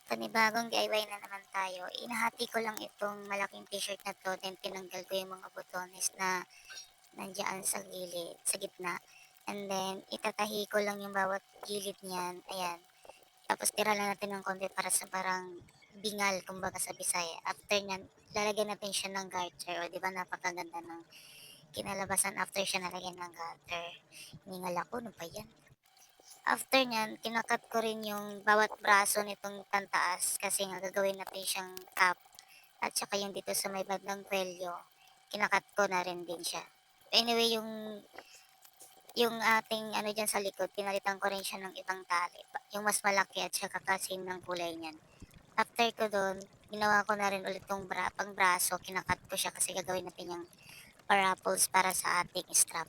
Panibagong DIY na naman tayo. Inahati ko lang itong malaking t-shirt na 'to, then tinanggal ko yung mga botones na nandiyan sa gilid, sa gitna. And then itatahi ko lang yung bawat gilid niyan, ayan. Tapos tira lang natin ng konti para sa parang bingal kumbaga sa Bisaya. After niyan, lalagyan natin siya ng garter, o 'di ba napakaganda ng kinalabasan after siya nalagyan ng garter. Hiningal ako, ano ba 'yan? After niyan, kinakat ko rin yung bawat braso nitong pantaas kasi nga gagawin natin siyang cap at saka yung dito sa may bandang kwelyo, kinakat ko na rin din siya. Anyway, yung ating ano diyan sa likod, pinalitan ko rin siya ng ibang tali, yung mas malaki at saka kasing ng kulay niyan. After ko dun, ginawa ko na rin ulit tong pang-braso, kinakat ko siya kasi gagawin natin yung paraffles para sa ating strap.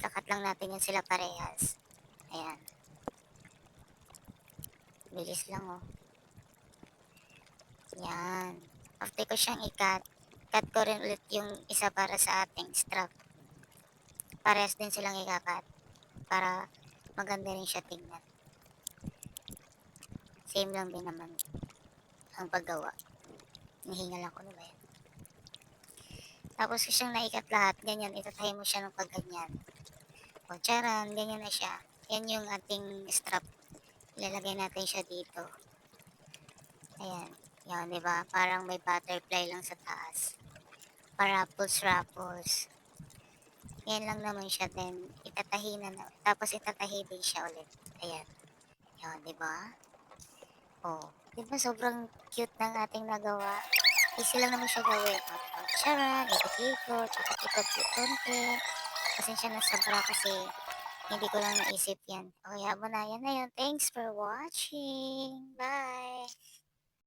Kakat lang natin yan sila parehas. Ayan, bilis lang oh. Yan. After ko siyang i-cut, cut ko rin ulit yung isa para sa ating strap. Parehas din silang ikakat para maganda rin siya tingnan. Same lang din naman ang paggawa. Nahingal ako na ba yan? Tapos ko siyang naikat lahat, ganyan, itatahi mo siya ng pagganyan. O charan, ganyan na siya. Yan yung ating strap. Ilalagay natin siya dito. Ayan. Yan, di ba? Parang may butterfly lang sa taas. Parapples. Yan lang naman siya, then itatahi na, tapos itatahi din siya ulit. Ayan. Yan, di ba? Oh, di ba sobrang cute ng ating nagawa? Easy lang naman siya gawin. O, diba? Charan, ikot-ikot, ikot-ikot konti. Pasensya na sobra kasi hindi ko lang naisip yan. Okay, habo na yan na yun. Thanks for watching. Bye!